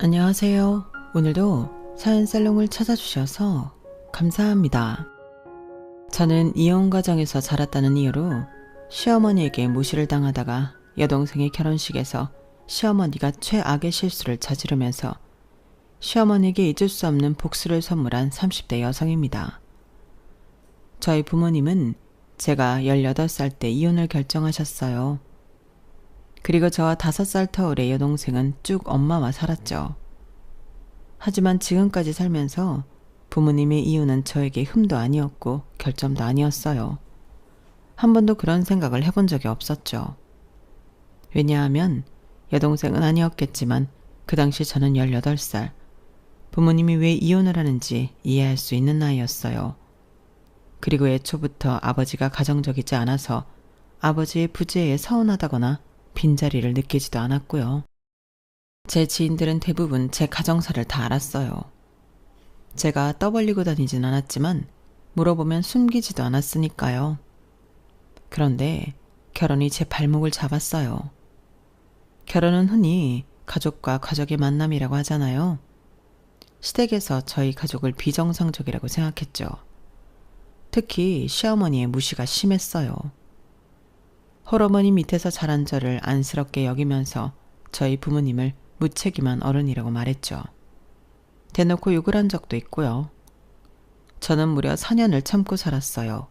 안녕하세요. 오늘도 사연살롱을 찾아주셔서 감사합니다. 저는 이혼 가정에서 자랐다는 이유로 시어머니에게 무시를 당하다가 여동생의 결혼식에서 시어머니가 최악의 실수를 저지르면서 시어머니에게 잊을 수 없는 복수를 선물한 30대 여성입니다. 저희 부모님은 제가 18살 때 이혼을 결정하셨어요. 그리고 저와 5살 터울의 여동생은 쭉 엄마와 살았죠. 하지만 지금까지 살면서 부모님의 이유는 저에게 흠도 아니었고 결점도 아니었어요. 한 번도 그런 생각을 해본 적이 없었죠. 왜냐하면 여동생은 아니었겠지만 그 당시 저는 18살, 부모님이 왜 이혼을 하는지 이해할 수 있는 나이였어요. 그리고 애초부터 아버지가 가정적이지 않아서 아버지의 부재에 서운하다거나 빈자리를 느끼지도 않았고요. 제 지인들은 대부분 제 가정사를 다 알았어요. 제가 떠벌리고 다니진 않았지만 물어보면 숨기지도 않았으니까요. 그런데 결혼이 제 발목을 잡았어요. 결혼은 흔히 가족과 가족의 만남이라고 하잖아요. 시댁에서 저희 가족을 비정상적이라고 생각했죠. 특히 시어머니의 무시가 심했어요. 홀어머니 밑에서 자란 저를 안쓰럽게 여기면서 저희 부모님을 무책임한 어른이라고 말했죠. 대놓고 욕을 한 적도 있고요. 저는 무려 4년을 참고 살았어요.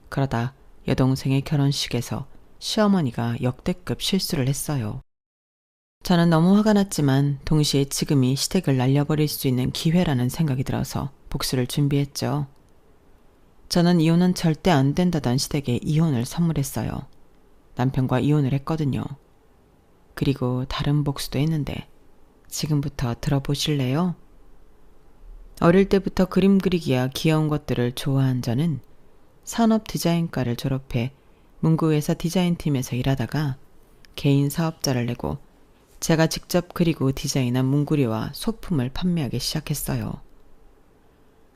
그러다 여동생의 결혼식에서 시어머니가 역대급 실수를 했어요. 저는 너무 화가 났지만 동시에 지금이 시댁을 날려버릴 수 있는 기회라는 생각이 들어서 복수를 준비했죠. 저는 이혼은 절대 안 된다던 시댁에 이혼을 선물했어요. 남편과 이혼을 했거든요. 그리고 다른 복수도 했는데 지금부터 들어보실래요? 어릴 때부터 그림 그리기야 귀여운 것들을 좋아한 저는 산업 디자인과를 졸업해 문구회사 디자인팀에서 일하다가 개인 사업자를 내고 제가 직접 그리고 디자인한 문구류와 소품을 판매하기 시작했어요.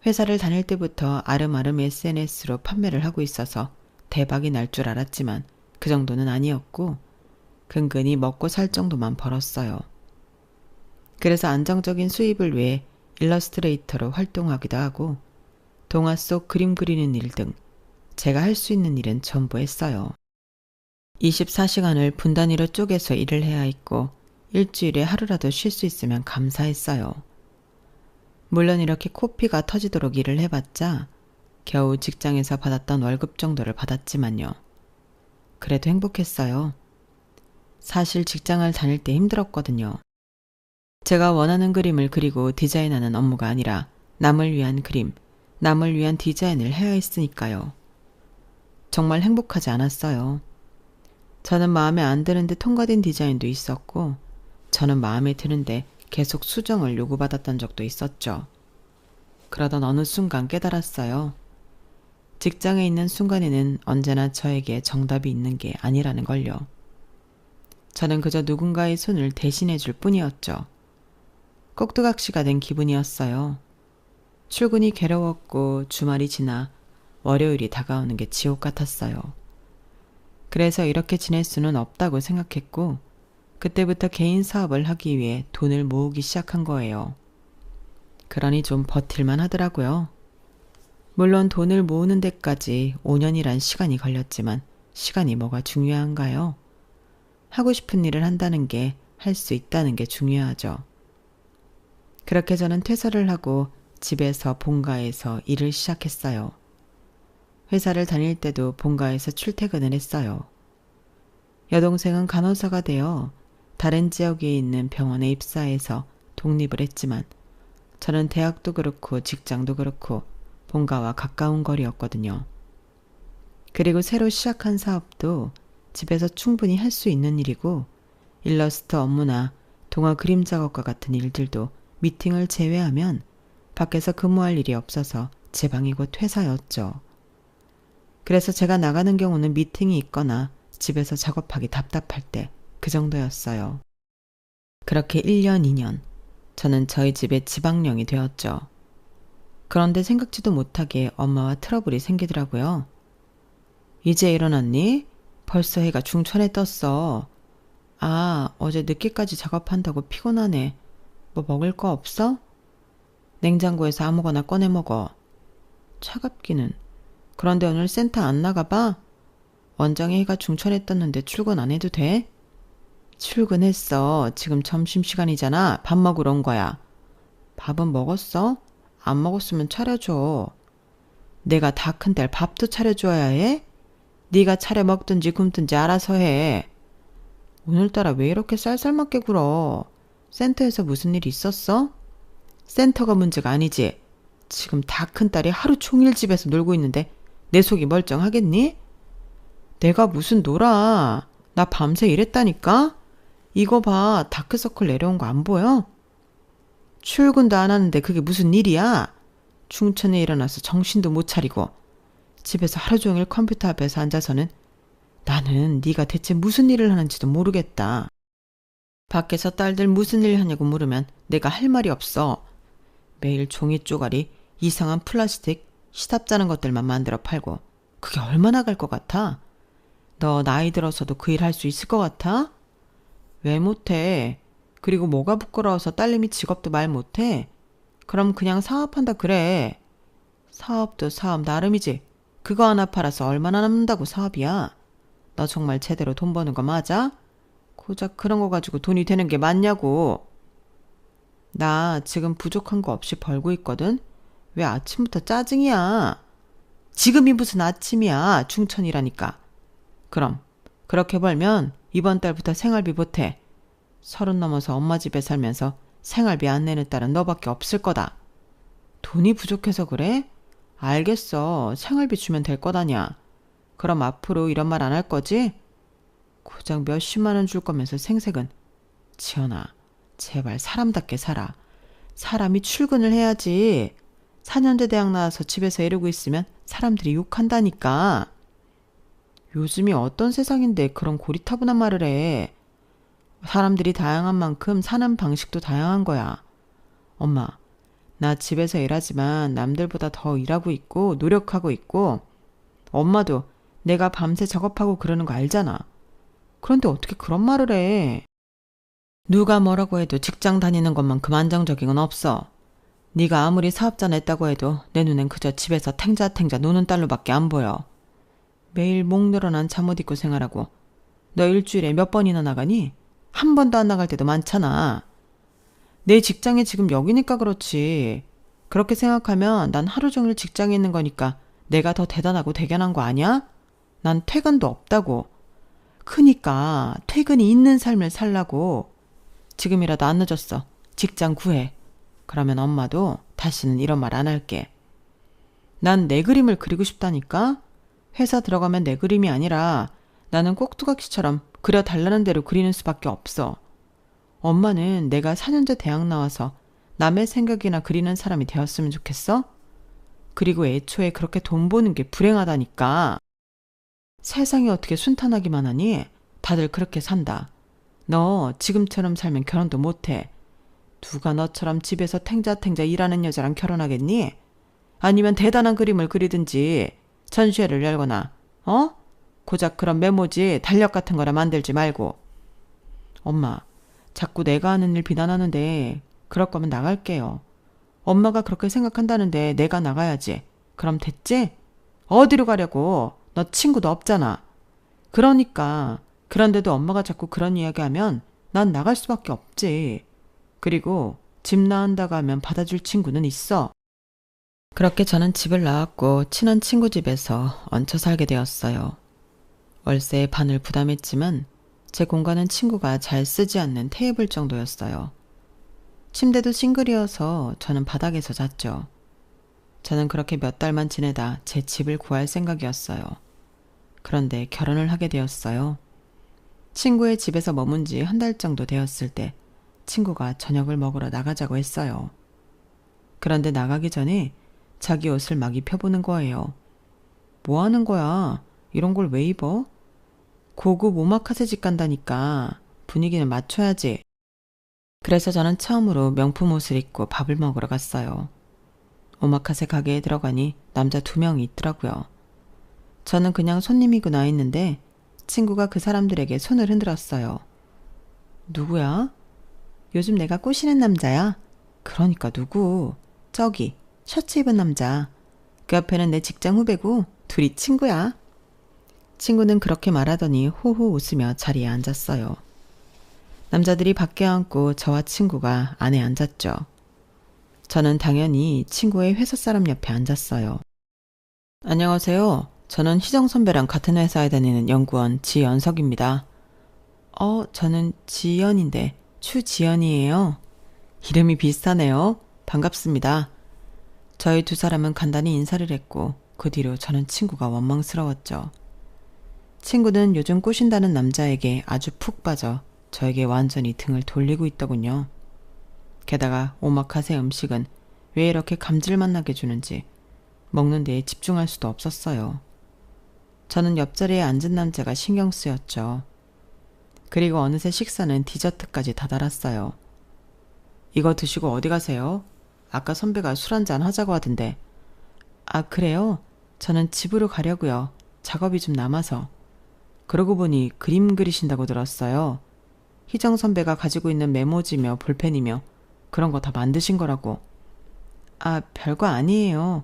회사를 다닐 때부터 아름아름 SNS로 판매를 하고 있어서 대박이 날 줄 알았지만 그 정도는 아니었고 근근히 먹고 살 정도만 벌었어요. 그래서 안정적인 수입을 위해 일러스트레이터로 활동하기도 하고 동화 속 그림 그리는 일 등 제가 할 수 있는 일은 전부 했어요. 24시간을 분 단위로 쪼개서 일을 해야 했고 일주일에 하루라도 쉴 수 있으면 감사했어요. 물론 이렇게 코피가 터지도록 일을 해봤자 겨우 직장에서 받았던 월급 정도를 받았지만요. 그래도 행복했어요. 사실 직장을 다닐 때 힘들었거든요. 제가 원하는 그림을 그리고 디자인하는 업무가 아니라 남을 위한 그림, 남을 위한 디자인을 해야 했으니까요. 정말 행복하지 않았어요. 저는 마음에 안 드는데 통과된 디자인도 있었고 저는 마음에 드는데 계속 수정을 요구받았던 적도 있었죠. 그러던 어느 순간 깨달았어요. 직장에 있는 순간에는 언제나 저에게 정답이 있는 게 아니라는 걸요. 저는 그저 누군가의 손을 대신해 줄 뿐이었죠. 꼭두각시가 된 기분이었어요. 출근이 괴로웠고 주말이 지나 월요일이 다가오는 게 지옥 같았어요. 그래서 이렇게 지낼 수는 없다고 생각했고 그때부터 개인 사업을 하기 위해 돈을 모으기 시작한 거예요. 그러니 좀 버틸만 하더라고요. 물론 돈을 모으는 데까지 5년이란 시간이 걸렸지만 시간이 뭐가 중요한가요? 하고 싶은 일을 한다는 게 할 수 있다는 게 중요하죠. 그렇게 저는 퇴사를 하고 집에서 본가에서 일을 시작했어요. 회사를 다닐 때도 본가에서 출퇴근을 했어요. 여동생은 간호사가 되어 다른 지역에 있는 병원에 입사해서 독립을 했지만 저는 대학도 그렇고 직장도 그렇고 본가와 가까운 거리였거든요. 그리고 새로 시작한 사업도 집에서 충분히 할 수 있는 일이고 일러스트 업무나 동화 그림 작업과 같은 일들도 미팅을 제외하면 밖에서 근무할 일이 없어서 제 방이 곧 회사였죠. 그래서 제가 나가는 경우는 미팅이 있거나 집에서 작업하기 답답할 때 그 정도였어요. 그렇게 1년, 2년 저는 저희 집의 지방령이 되었죠. 그런데 생각지도 못하게 엄마와 트러블이 생기더라고요. 이제 일어났니? 벌써 해가 중천에 떴어. 아, 어제 늦게까지 작업한다고 피곤하네. 뭐 먹을 거 없어? 냉장고에서 아무거나 꺼내 먹어. 차갑기는. 그런데 오늘 센터 안 나가봐? 원장이 해가 중천에 떴는데 출근 안 해도 돼? 출근했어. 지금 점심시간이잖아. 밥 먹으러 온 거야. 밥은 먹었어? 안 먹었으면 차려줘. 내가 다 큰 딸 밥도 차려줘야 해? 네가 차려 먹든지 굶든지 알아서 해. 오늘따라 왜 이렇게 쌀쌀맞게 굴어? 센터에서 무슨 일 있었어? 센터가 문제가 아니지. 지금 다 큰 딸이 하루 종일 집에서 놀고 있는데 내 속이 멀쩡하겠니? 내가 무슨 놀아. 나 밤새 일했다니까? 이거 봐. 다크서클 내려온 거 안 보여? 출근도 안 하는데 그게 무슨 일이야? 중천에 일어나서 정신도 못 차리고 집에서 하루 종일 컴퓨터 앞에서 앉아서는 나는 네가 대체 무슨 일을 하는지도 모르겠다. 밖에서 딸들 무슨 일 하냐고 물으면 내가 할 말이 없어. 매일 종이 쪼가리, 이상한 플라스틱, 시답잖은 것들만 만들어 팔고 그게 얼마나 갈 것 같아? 너 나이 들어서도 그 일 할 수 있을 것 같아? 왜 못해? 그리고 뭐가 부끄러워서 딸내미 직업도 말 못해? 그럼 그냥 사업한다 그래. 사업도 사업 나름이지. 그거 하나 팔아서 얼마나 남는다고 사업이야? 너 정말 제대로 돈 버는 거 맞아? 고작 그런 거 가지고 돈이 되는 게 맞냐고. 나 지금 부족한 거 없이 벌고 있거든? 왜 아침부터 짜증이야? 지금이 무슨 아침이야. 중천이라니까. 그럼 그렇게 벌면 이번 달부터 생활비 보태. 30 넘어서 엄마 집에 살면서 생활비 안 내는 딸은 너밖에 없을 거다. 돈이 부족해서 그래? 알겠어. 생활비 주면 될 거다냐. 그럼 앞으로 이런 말 안 할 거지? 고작 몇십만 원 줄 거면서 생색은. 지연아, 제발 사람답게 살아. 사람이 출근을 해야지. 4년제 대학 나와서 집에서 이러고 있으면 사람들이 욕한다니까. 요즘이 어떤 세상인데 그런 고리타분한 말을 해. 사람들이 다양한 만큼 사는 방식도 다양한 거야. 엄마, 나 집에서 일하지만 남들보다 더 일하고 있고 노력하고 있고 엄마도 내가 밤새 작업하고 그러는 거 알잖아. 그런데 어떻게 그런 말을 해. 누가 뭐라고 해도 직장 다니는 것만큼 안정적인 건 없어. 네가 아무리 사업자 냈다고 해도 내 눈엔 그저 집에서 탱자탱자 노는 딸로밖에 안 보여. 매일 목 늘어난 잠옷 입고 생활하고 너 일주일에 몇 번이나 나가니? 한 번도 안 나갈 때도 많잖아. 내 직장이 지금 여기니까 그렇지. 그렇게 생각하면 난 하루 종일 직장에 있는 거니까 내가 더 대단하고 대견한 거 아니야? 난 퇴근도 없다고. 크니까 퇴근이 있는 삶을 살라고. 지금이라도 안 늦었어. 직장 구해. 그러면 엄마도 다시는 이런 말 안 할게. 난 내 그림을 그리고 싶다니까? 회사 들어가면 내 그림이 아니라 나는 꼭두각시처럼 그려달라는 대로 그리는 수밖에 없어. 엄마는 내가 4년제 대학 나와서 남의 생각이나 그리는 사람이 되었으면 좋겠어? 그리고 애초에 그렇게 돈 버는 게 불행하다니까. 세상이 어떻게 순탄하기만 하니? 다들 그렇게 산다. 너 지금처럼 살면 결혼도 못해. 누가 너처럼 집에서 탱자탱자 일하는 여자랑 결혼하겠니? 아니면 대단한 그림을 그리든지 전시회를 열거나 고작 그런 메모지 달력 같은 거나 만들지 말고. 엄마, 자꾸 내가 하는 일 비난하는데 그럴 거면 나갈게요. 엄마가 그렇게 생각한다는데 내가 나가야지. 그럼 됐지? 어디로 가려고? 너 친구도 없잖아. 그러니까 그런데도 엄마가 자꾸 그런 이야기하면 난 나갈 수밖에 없지. 그리고 집 나간다고 하면 받아줄 친구는 있어. 그렇게 저는 집을 나왔고 친한 친구 집에서 얹혀 살게 되었어요. 월세의 반을 부담했지만 제 공간은 친구가 잘 쓰지 않는 테이블 정도였어요. 침대도 싱글이어서 저는 바닥에서 잤죠. 저는 그렇게 몇 달만 지내다 제 집을 구할 생각이었어요. 그런데 결혼을 하게 되었어요. 친구의 집에서 머문 지 한 달 정도 되었을 때 친구가 저녁을 먹으러 나가자고 했어요. 그런데 나가기 전에 자기 옷을 막 입혀보는 거예요. 뭐 하는 거야? 이런 걸 왜 입어? 고급 오마카세 집 간다니까 분위기는 맞춰야지. 그래서 저는 처음으로 명품 옷을 입고 밥을 먹으러 갔어요. 오마카세 가게에 들어가니 남자 2명이 있더라고요. 저는 그냥 손님이구나 했는데 친구가 그 사람들에게 손을 흔들었어요. 누구야? 요즘 내가 꼬시는 남자야. 그러니까 누구? 저기, 셔츠 입은 남자. 그 옆에는 내 직장 후배고 둘이 친구야. 친구는 그렇게 말하더니 호호 웃으며 자리에 앉았어요. 남자들이 밖에 앉고 저와 친구가 안에 앉았죠. 저는 당연히 친구의 회사 사람 옆에 앉았어요. 안녕하세요. 저는 희정 선배랑 같은 회사에 다니는 연구원 지연석입니다. 저는 지연인데 추지연이에요. 이름이 비슷하네요. 반갑습니다. 저희 두 사람은 간단히 인사를 했고 그 뒤로 저는 친구가 원망스러웠죠. 친구는 요즘 꼬신다는 남자에게 아주 푹 빠져 저에게 완전히 등을 돌리고 있더군요. 게다가 오마카세 음식은 왜 이렇게 감질맛 나게 주는지 먹는 데에 집중할 수도 없었어요. 저는 옆자리에 앉은 남자가 신경 쓰였죠. 그리고 어느새 식사는 디저트까지 다다랐어요. 이거 드시고 어디 가세요? 아까 선배가 술 한잔 하자고 하던데. 아, 그래요? 저는 집으로 가려고요. 작업이 좀 남아서. 그러고 보니 그림 그리신다고 들었어요. 희정 선배가 가지고 있는 메모지며 볼펜이며 그런 거 다 만드신 거라고. 아, 별거 아니에요.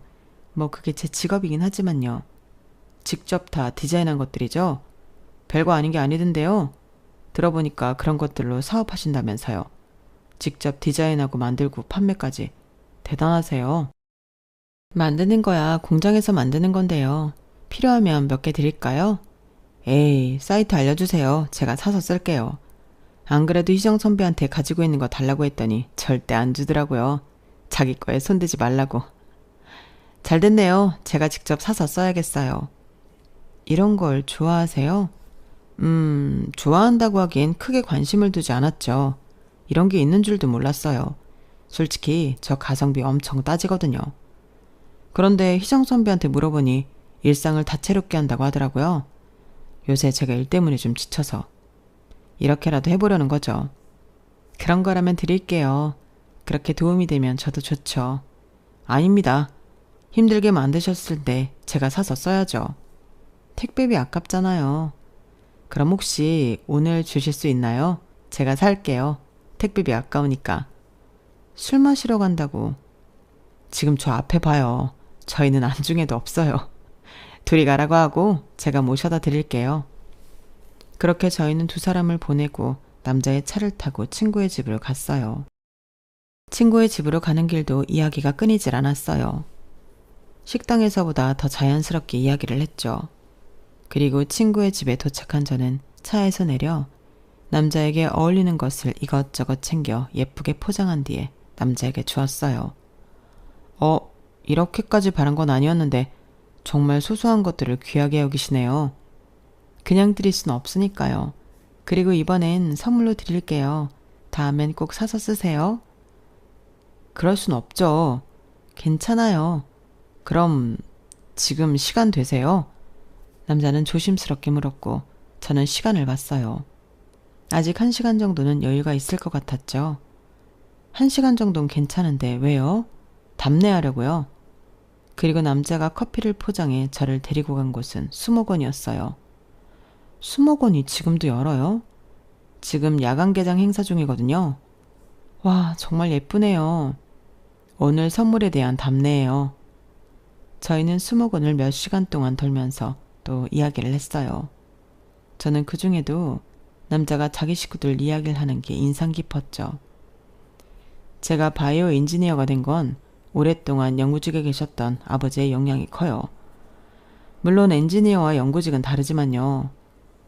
뭐 그게 제 직업이긴 하지만요. 직접 다 디자인한 것들이죠? 별거 아닌 게 아니던데요. 들어보니까 그런 것들로 사업하신다면서요. 직접 디자인하고 만들고 판매까지. 대단하세요. 만드는 거야 공장에서 만드는 건데요. 필요하면 몇 개 드릴까요? 에이, 사이트 알려주세요. 제가 사서 쓸게요. 안 그래도 희정 선배한테 가지고 있는 거 달라고 했더니 절대 안 주더라고요. 자기 거에 손대지 말라고. 잘 됐네요. 제가 직접 사서 써야겠어요. 이런 걸 좋아하세요? 좋아한다고 하긴 크게 관심을 두지 않았죠. 이런 게 있는 줄도 몰랐어요. 솔직히 저 가성비 엄청 따지거든요. 그런데 희정 선배한테 물어보니 일상을 다채롭게 한다고 하더라고요. 요새 제가 일 때문에 좀 지쳐서. 이렇게라도 해보려는 거죠. 그런 거라면 드릴게요. 그렇게 도움이 되면 저도 좋죠. 아닙니다. 힘들게 만드셨을 때 제가 사서 써야죠. 택배비 아깝잖아요. 그럼 혹시 오늘 주실 수 있나요? 제가 살게요. 택배비 아까우니까. 술 마시러 간다고. 지금 저 앞에 봐요. 저희는 안중에도 없어요. 둘이 가라고 하고 제가 모셔다 드릴게요. 그렇게 저희는 두 사람을 보내고 남자의 차를 타고 친구의 집으로 갔어요. 친구의 집으로 가는 길도 이야기가 끊이질 않았어요. 식당에서보다 더 자연스럽게 이야기를 했죠. 그리고 친구의 집에 도착한 저는 차에서 내려 남자에게 어울리는 것을 이것저것 챙겨 예쁘게 포장한 뒤에 남자에게 주었어요. 이렇게까지 바란 건 아니었는데 정말 소소한 것들을 귀하게 여기시네요. 그냥 드릴 순 없으니까요. 그리고 이번엔 선물로 드릴게요. 다음엔 꼭 사서 쓰세요. 그럴 순 없죠. 괜찮아요. 그럼 지금 시간 되세요? 남자는 조심스럽게 물었고 저는 시간을 봤어요. 아직 1시간 정도는 여유가 있을 것 같았죠. 1시간 정도는 괜찮은데 왜요? 답례하려고요. 그리고 남자가 커피를 포장해 저를 데리고 간 곳은 수목원이었어요. 수목원이 지금도 열어요? 지금 야간 개장 행사 중이거든요. 와, 정말 예쁘네요. 오늘 선물에 대한 답례예요. 저희는 수목원을 몇 시간 동안 돌면서 또 이야기를 했어요. 저는 그 중에도 남자가 자기 식구들 이야기를 하는 게 인상 깊었죠. 제가 바이오 엔지니어가 된 건 오랫동안 연구직에 계셨던 아버지의 영향이 커요. 물론 엔지니어와 연구직은 다르지만요.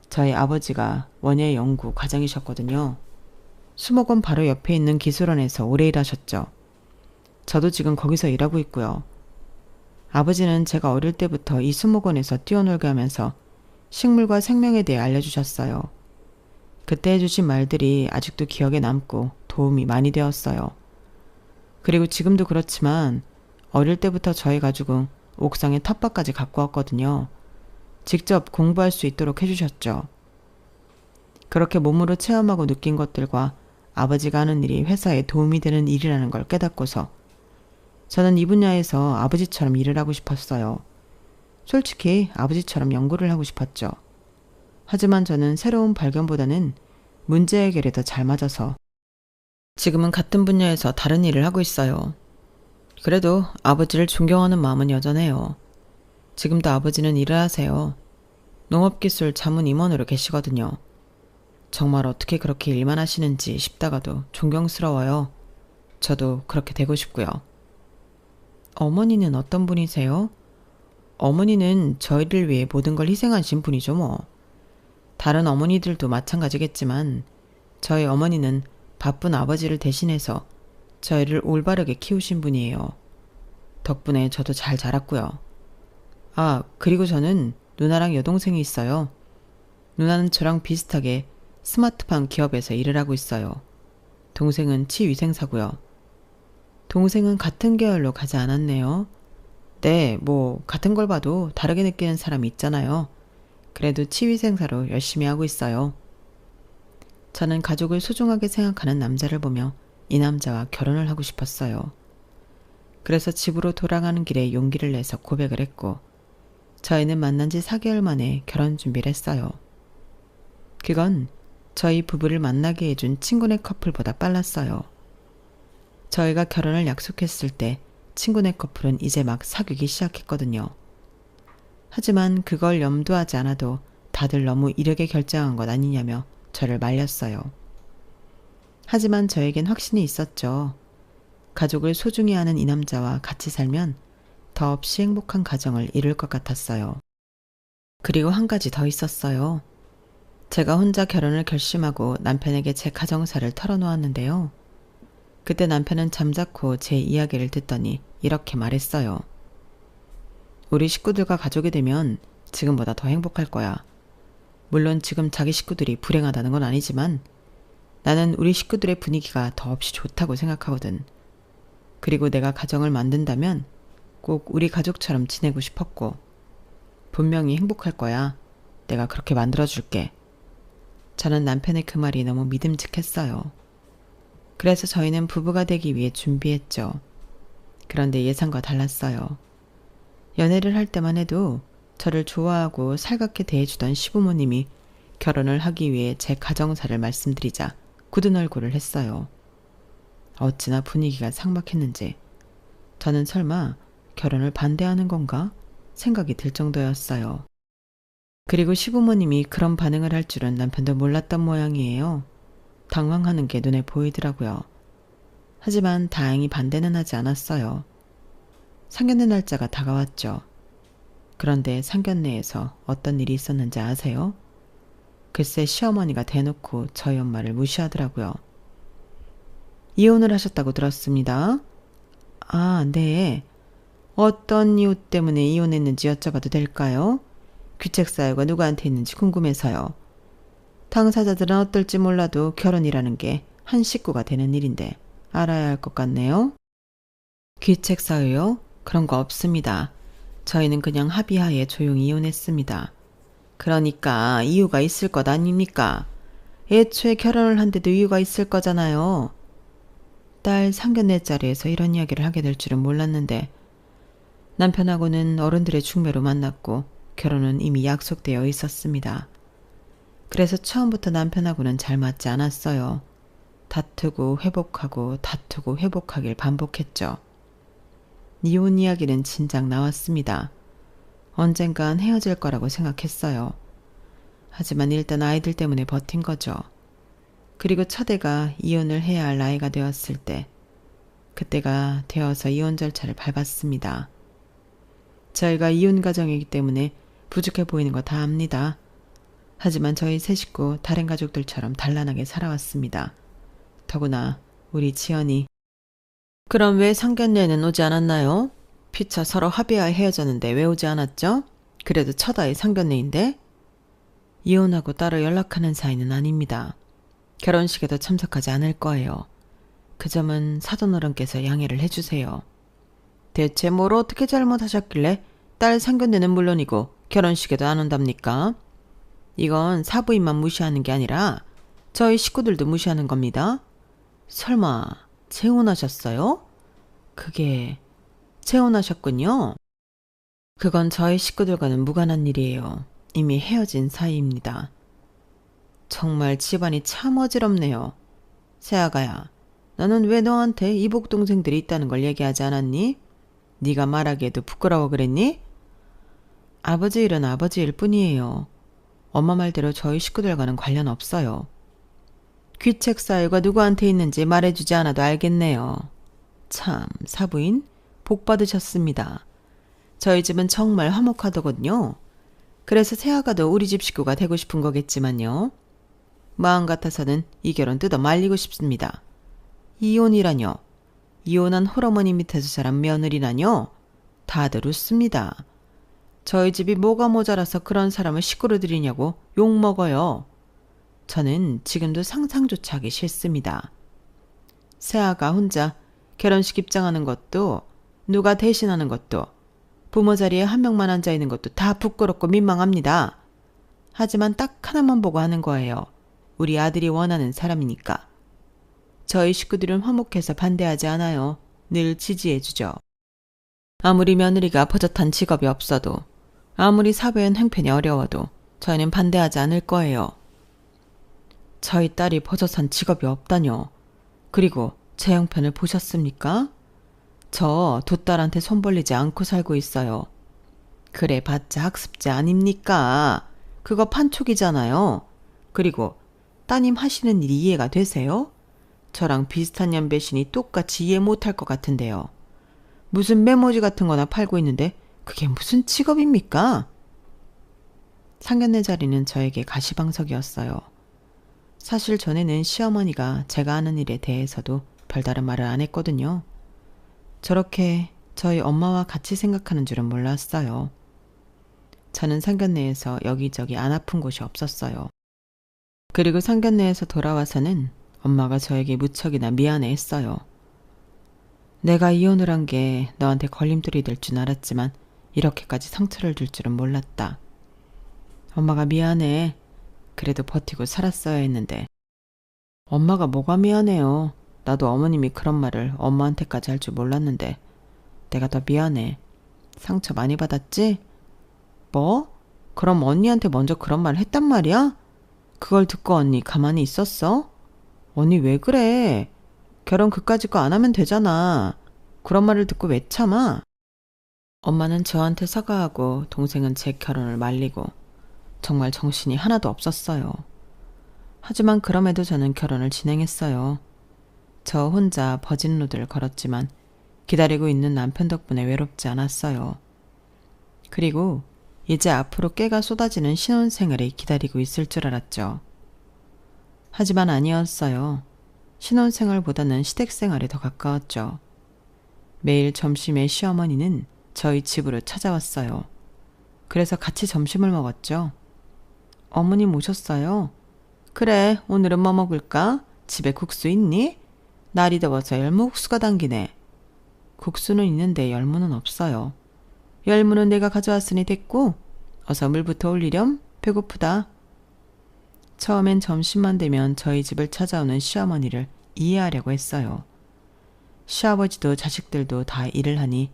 저희 아버지가 원예 연구 과장이셨거든요. 수목원 바로 옆에 있는 기술원에서 오래 일하셨죠. 저도 지금 거기서 일하고 있고요. 아버지는 제가 어릴 때부터 이 수목원에서 뛰어놀게 하면서 식물과 생명에 대해 알려주셨어요. 그때 해주신 말들이 아직도 기억에 남고 도움이 많이 되었어요. 그리고 지금도 그렇지만 어릴 때부터 저희 가족은 옥상에 텃밭까지 갖고 왔거든요. 직접 공부할 수 있도록 해주셨죠. 그렇게 몸으로 체험하고 느낀 것들과 아버지가 하는 일이 회사에 도움이 되는 일이라는 걸 깨닫고서 저는 이 분야에서 아버지처럼 일을 하고 싶었어요. 솔직히 아버지처럼 연구를 하고 싶었죠. 하지만 저는 새로운 발견보다는 문제 해결에 더 잘 맞아서 지금은 같은 분야에서 다른 일을 하고 있어요. 그래도 아버지를 존경하는 마음은 여전해요. 지금도 아버지는 일을 하세요. 농업기술 자문 임원으로 계시거든요. 정말 어떻게 그렇게 일만 하시는지 싶다가도 존경스러워요. 저도 그렇게 되고 싶고요. 어머니는 어떤 분이세요? 어머니는 저희를 위해 모든 걸 희생하신 분이죠 뭐. 다른 어머니들도 마찬가지겠지만 저희 어머니는 바쁜 아버지를 대신해서 저희를 올바르게 키우신 분이에요. 덕분에 저도 잘 자랐고요. 아, 그리고 저는 누나랑 여동생이 있어요. 누나는 저랑 비슷하게 스마트팜 기업에서 일을 하고 있어요. 동생은 치위생사고요. 동생은 같은 계열로 가지 않았네요. 네, 뭐 같은 걸 봐도 다르게 느끼는 사람이 있잖아요. 그래도 치위생사로 열심히 하고 있어요. 저는 가족을 소중하게 생각하는 남자를 보며 이 남자와 결혼을 하고 싶었어요. 그래서 집으로 돌아가는 길에 용기를 내서 고백을 했고 저희는 만난 지 4개월 만에 결혼 준비를 했어요. 그건 저희 부부를 만나게 해준 친구네 커플보다 빨랐어요. 저희가 결혼을 약속했을 때 친구네 커플은 이제 막 사귀기 시작했거든요. 하지만 그걸 염두하지 않아도 다들 너무 이르게 결정한 것 아니냐며 저를 말렸어요. 하지만 저에겐 확신이 있었죠. 가족을 소중히 하는 이 남자와 같이 살면 더없이 행복한 가정을 이룰 것 같았어요. 그리고 한 가지 더 있었어요. 제가 혼자 결혼을 결심하고 남편에게 제 가정사를 털어놓았는데요. 그때 남편은 잠자코 제 이야기를 듣더니 이렇게 말했어요. 우리 식구들과 가족이 되면 지금보다 더 행복할 거야. 물론 지금 자기 식구들이 불행하다는 건 아니지만 나는 우리 식구들의 분위기가 더없이 좋다고 생각하거든. 그리고 내가 가정을 만든다면 꼭 우리 가족처럼 지내고 싶었고 분명히 행복할 거야. 내가 그렇게 만들어줄게. 저는 남편의 그 말이 너무 믿음직했어요. 그래서 저희는 부부가 되기 위해 준비했죠. 그런데 예상과 달랐어요. 연애를 할 때만 해도 저를 좋아하고 살갑게 대해주던 시부모님이 결혼을 하기 위해 제 가정사를 말씀드리자 굳은 얼굴을 했어요. 어찌나 분위기가 삭막했는지 저는 설마 결혼을 반대하는 건가 생각이 들 정도였어요. 그리고 시부모님이 그런 반응을 할 줄은 남편도 몰랐던 모양이에요. 당황하는 게 눈에 보이더라고요. 하지만 다행히 반대는 하지 않았어요. 상견례 날짜가 다가왔죠. 그런데 상견례에서 어떤 일이 있었는지 아세요? 글쎄 시어머니가 대놓고 저희 엄마를 무시하더라고요. 이혼을 하셨다고 들었습니다. 아, 네. 어떤 이유 때문에 이혼했는지 여쭤봐도 될까요? 귀책 사유가 누구한테 있는지 궁금해서요. 당사자들은 어떨지 몰라도 결혼이라는 게 한 식구가 되는 일인데 알아야 할 것 같네요. 귀책 사유요? 그런 거 없습니다. 저희는 그냥 합의하에 조용히 이혼했습니다. 그러니까 이유가 있을 것 아닙니까? 애초에 결혼을 한 데도 이유가 있을 거잖아요. 딸 상견례 자리에서 이런 이야기를 하게 될 줄은 몰랐는데 남편하고는 어른들의 중매로 만났고 결혼은 이미 약속되어 있었습니다. 그래서 처음부터 남편하고는 잘 맞지 않았어요. 다투고 회복하고 다투고 회복하길 반복했죠. 이혼 이야기는 진작 나왔습니다. 언젠간 헤어질 거라고 생각했어요. 하지만 일단 아이들 때문에 버틴 거죠. 그리고 첫애가 이혼을 해야 할 나이가 되었을 때 그때가 되어서 이혼 절차를 밟았습니다. 저희가 이혼 가정이기 때문에 부족해 보이는 거 다 압니다. 하지만 저희 세 식구 다른 가족들처럼 단란하게 살아왔습니다. 더구나 우리 지연이. 그럼 왜 상견례는 오지 않았나요? 피차 서로 합의하에 헤어졌는데 왜 오지 않았죠? 그래도 첫 아이 상견례인데? 이혼하고 따로 연락하는 사이는 아닙니다. 결혼식에도 참석하지 않을 거예요. 그 점은 사돈어른께서 양해를 해주세요. 대체 뭘 어떻게 잘못하셨길래 딸 상견례는 물론이고 결혼식에도 안 온답니까? 이건 사부인만 무시하는 게 아니라 저희 식구들도 무시하는 겁니다. 설마 재혼하셨어요? 그게 재혼하셨군요. 그건 저희 식구들과는 무관한 일이에요. 이미 헤어진 사이입니다. 정말 집안이 참 어지럽네요. 새아가야, 나는 왜 너한테 이복 동생들이 있다는 걸 얘기하지 않았니? 네가 말하기에도 부끄러워 그랬니? 아버지 일은 아버지 일 뿐이에요. 엄마 말대로 저희 식구들과는 관련 없어요. 귀책 사유가 누구한테 있는지 말해주지 않아도 알겠네요. 참, 사부인 복 받으셨습니다. 저희 집은 정말 화목하더군요. 그래서 새아가도 우리 집 식구가 되고 싶은 거겠지만요. 마음 같아서는 이 결혼 뜯어 말리고 싶습니다. 이혼이라뇨. 이혼한 홀어머니 밑에서 자란 며느리라뇨. 다들 웃습니다. 저희 집이 뭐가 모자라서 그런 사람을 식구로 들이냐고 욕먹어요. 저는 지금도 상상조차 하기 싫습니다. 새아가 혼자 결혼식 입장하는 것도 누가 대신하는 것도 부모 자리에 한 명만 앉아있는 것도 다 부끄럽고 민망합니다. 하지만 딱 하나만 보고 하는 거예요. 우리 아들이 원하는 사람이니까. 저희 식구들은 화목해서 반대하지 않아요. 늘 지지해주죠. 아무리 며느리가 버젓한 직업이 없어도 아무리 사회엔 행편이 어려워도 저희는 반대하지 않을 거예요. 저희 딸이 버젓한 직업이 없다뇨. 그리고 제 형편을 보셨습니까? 저 두 딸한테 손 벌리지 않고 살고 있어요. 그래 봤자 학습제 아닙니까? 그거 판촉이잖아요. 그리고 따님 하시는 일이 이해가 되세요? 저랑 비슷한 연배시니 똑같이 이해 못할 것 같은데요. 무슨 메모지 같은 거나 팔고 있는데 그게 무슨 직업입니까? 상견례 자리는 저에게 가시방석이었어요. 사실 전에는 시어머니가 제가 하는 일에 대해서도 별다른 말을 안 했거든요. 저렇게 저희 엄마와 같이 생각하는 줄은 몰랐어요. 저는 상견례에서 여기저기 안 아픈 곳이 없었어요. 그리고 상견례에서 돌아와서는 엄마가 저에게 무척이나 미안해했어요. 내가 이혼을 한 게 너한테 걸림돌이 될 줄 알았지만 이렇게까지 상처를 줄 줄은 몰랐다. 엄마가 미안해. 그래도 버티고 살았어야 했는데. 엄마가 뭐가 미안해요. 나도 어머님이 그런 말을 엄마한테까지 할 줄 몰랐는데 내가 더 미안해. 상처 많이 받았지? 뭐? 그럼 언니한테 먼저 그런 말 했단 말이야? 그걸 듣고 언니 가만히 있었어? 언니 왜 그래? 결혼 그까짓 거 안 하면 되잖아. 그런 말을 듣고 왜 참아? 엄마는 저한테 사과하고 동생은 제 결혼을 말리고 정말 정신이 하나도 없었어요. 하지만 그럼에도 저는 결혼을 진행했어요. 저 혼자 버진로드를 걸었지만 기다리고 있는 남편 덕분에 외롭지 않았어요. 그리고 이제 앞으로 깨가 쏟아지는 신혼생활이 기다리고 있을 줄 알았죠. 하지만 아니었어요. 신혼생활보다는 시댁생활에 더 가까웠죠. 매일 점심에 시어머니는 저희 집으로 찾아왔어요. 그래서 같이 점심을 먹었죠. 어머님 오셨어요? 그래, 오늘은 뭐 먹을까? 집에 국수 있니? 날이 더워서 열무국수가 당기네. 국수는 있는데 열무는 없어요. 열무는 내가 가져왔으니 됐고 어서 물부터 올리렴. 배고프다. 처음엔 점심만 되면 저희 집을 찾아오는 시어머니를 이해하려고 했어요. 시아버지도 자식들도 다 일을 하니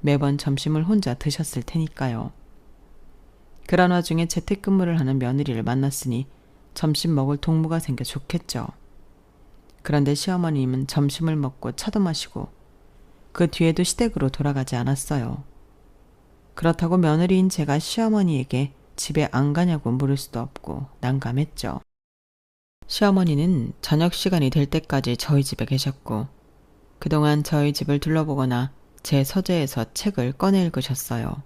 매번 점심을 혼자 드셨을 테니까요. 그런 와중에 재택근무를 하는 며느리를 만났으니 점심 먹을 동무가 생겨 좋겠죠. 그런데 시어머님은 점심을 먹고 차도 마시고 그 뒤에도 시댁으로 돌아가지 않았어요. 그렇다고 며느리인 제가 시어머니에게 집에 안 가냐고 물을 수도 없고 난감했죠. 시어머니는 저녁 시간이 될 때까지 저희 집에 계셨고 그동안 저희 집을 둘러보거나 제 서재에서 책을 꺼내 읽으셨어요.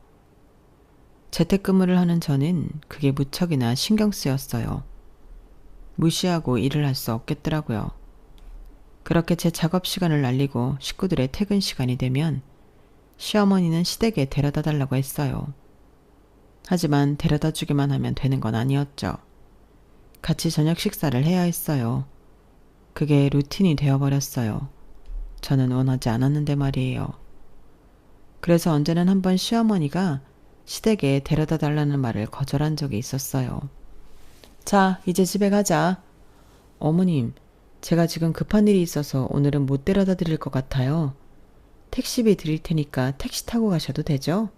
재택근무를 하는 저는 그게 무척이나 신경 쓰였어요. 무시하고 일을 할 수 없겠더라고요. 그렇게 제 작업 시간을 날리고 식구들의 퇴근 시간이 되면 시어머니는 시댁에 데려다 달라고 했어요. 하지만 데려다 주기만 하면 되는 건 아니었죠. 같이 저녁 식사를 해야 했어요. 그게 루틴이 되어버렸어요. 저는 원하지 않았는데 말이에요. 그래서 언제는 한번 시어머니가 시댁에 데려다 달라는 말을 거절한 적이 있었어요. 자, 이제 집에 가자. 어머님, 제가 지금 급한 일이 있어서 오늘은 못 데려다 드릴 것 같아요. 택시비 드릴 테니까 택시 타고 가셔도 되죠?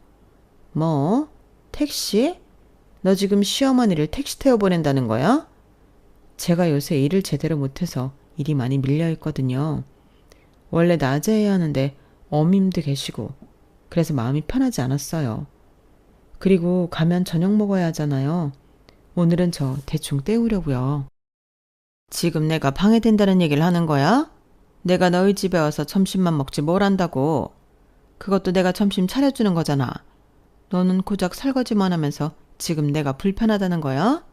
뭐? 택시? 너 지금 시어머니를 택시 태워 보낸다는 거야? 제가 요새 일을 제대로 못해서 일이 많이 밀려 있거든요. 원래 낮에 해야 하는데 어머님도 계시고 그래서 마음이 편하지 않았어요. 그리고 가면 저녁 먹어야 하잖아요. 오늘은 저 대충 때우려고요. 지금 내가 방해된다는 얘기를 하는 거야? 내가 너희 집에 와서 점심만 먹지 뭘 한다고. 그것도 내가 점심 차려주는 거잖아. 너는 고작 설거지만 하면서 지금 내가 불편하다는 거야?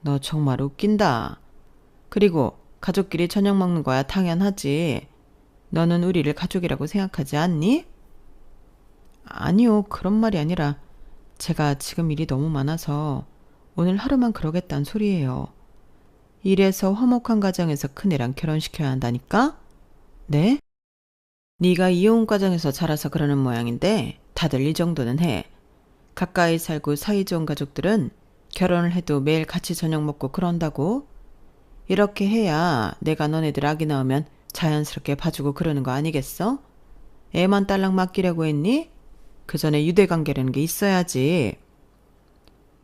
너 정말 웃긴다. 그리고 가족끼리 저녁 먹는 거야 당연하지. 너는 우리를 가족이라고 생각하지 않니? 아니요, 그런 말이 아니라 제가 지금 일이 너무 많아서 오늘 하루만 그러겠다는 소리예요. 이래서 화목한 가정에서 큰애랑 결혼시켜야 한다니까? 네? 네가 이혼 과정에서 자라서 그러는 모양인데 다들 이 정도는 해. 가까이 살고 사이 좋은 가족들은 결혼을 해도 매일 같이 저녁 먹고 그런다고? 이렇게 해야 내가 너네들 아기 낳으면 자연스럽게 봐주고 그러는 거 아니겠어? 애만 딸랑 맡기려고 했니? 그 전에 유대관계라는 게 있어야지.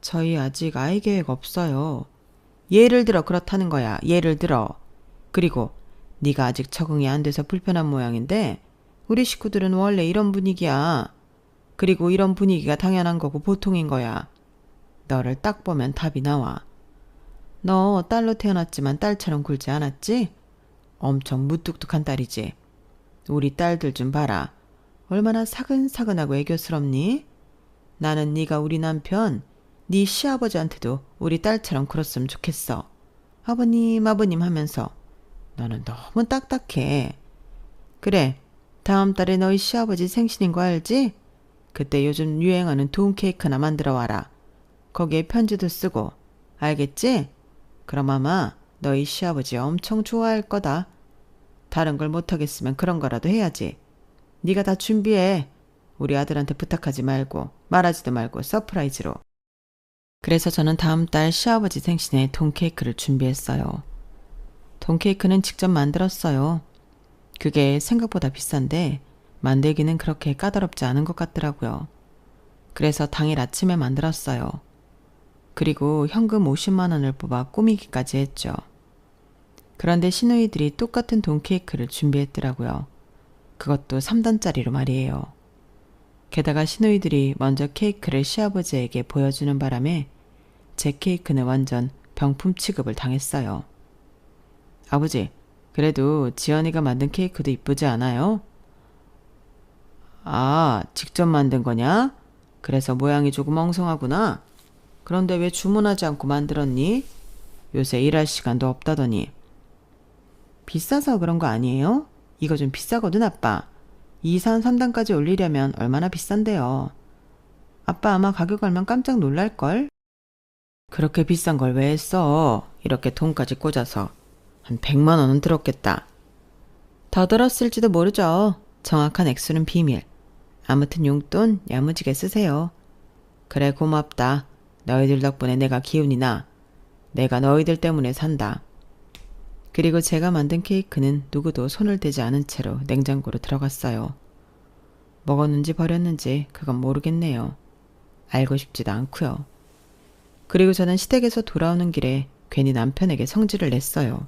저희 아직 아이 계획 없어요. 예를 들어 그렇다는 거야. 예를 들어. 그리고 네가 아직 적응이 안 돼서 불편한 모양인데 우리 식구들은 원래 이런 분위기야. 그리고 이런 분위기가 당연한 거고 보통인 거야. 너를 딱 보면 답이 나와. 너 딸로 태어났지만 딸처럼 굴지 않았지? 엄청 무뚝뚝한 딸이지. 우리 딸들 좀 봐라. 얼마나 사근사근하고 애교스럽니? 나는 네가 우리 남편, 네 시아버지한테도 우리 딸처럼 굴었으면 좋겠어. 아버님 아버님 하면서. 너는 너무 딱딱해. 그래, 다음 달에 너희 시아버지 생신인 거 알지? 그때 요즘 유행하는 돈 케이크나 만들어 와라. 거기에 편지도 쓰고. 알겠지? 그럼 아마 너희 시아버지 엄청 좋아할 거다. 다른 걸 못하겠으면 그런 거라도 해야지. 네가 다 준비해. 우리 아들한테 부탁하지 말고 말하지도 말고 서프라이즈로. 그래서 저는 다음 달 시아버지 생신에 돈 케이크를 준비했어요. 돈 케이크는 직접 만들었어요. 그게 생각보다 비싼데 만들기는 그렇게 까다롭지 않은 것 같더라고요. 그래서 당일 아침에 만들었어요. 그리고 현금 50만 원을 뽑아 꾸미기까지 했죠. 그런데 시누이들이 똑같은 돈 케이크를 준비했더라고요. 그것도 3단짜리로 말이에요. 게다가 시누이들이 먼저 케이크를 시아버지에게 보여주는 바람에 제 케이크는 완전 병품 취급을 당했어요. 아버지, 그래도 지연이가 만든 케이크도 이쁘지 않아요? 아, 직접 만든 거냐? 그래서 모양이 조금 엉성하구나. 그런데 왜 주문하지 않고 만들었니? 요새 일할 시간도 없다더니. 비싸서 그런 거 아니에요? 이거 좀 비싸거든, 아빠. 2산 3단까지 올리려면 얼마나 비싼데요. 아빠 아마 가격 알면 깜짝 놀랄걸? 그렇게 비싼 걸 왜 했어? 이렇게 돈까지 꽂아서. 한 100만 원은 들었겠다. 더 들었을지도 모르죠. 정확한 액수는 비밀. 아무튼 용돈 야무지게 쓰세요. 그래, 고맙다. 너희들 덕분에 내가 기운이 나. 내가 너희들 때문에 산다. 그리고 제가 만든 케이크는 누구도 손을 대지 않은 채로 냉장고로 들어갔어요. 먹었는지 버렸는지 그건 모르겠네요. 알고 싶지도 않고요. 그리고 저는 시댁에서 돌아오는 길에 괜히 남편에게 성질을 냈어요.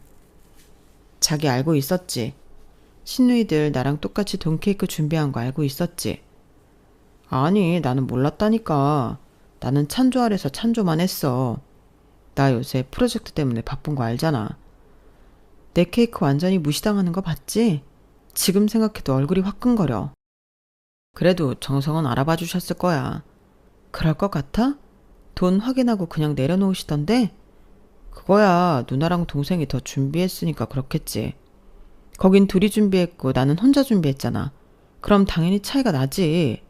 자기 알고 있었지. 시누이들 나랑 똑같이 돈 케이크 준비한 거 알고 있었지. 아니, 나는 몰랐다니까. 나는 찬조 아래서 찬조만 했어. 나 요새 프로젝트 때문에 바쁜 거 알잖아. 내 케이크 완전히 무시당하는 거 봤지? 지금 생각해도 얼굴이 화끈거려. 그래도 정성은 알아봐 주셨을 거야. 그럴 것 같아? 돈 확인하고 그냥 내려놓으시던데? 그거야 누나랑 동생이 더 준비했으니까 그렇겠지. 거긴 둘이 준비했고 나는 혼자 준비했잖아. 그럼 당연히 차이가 나지.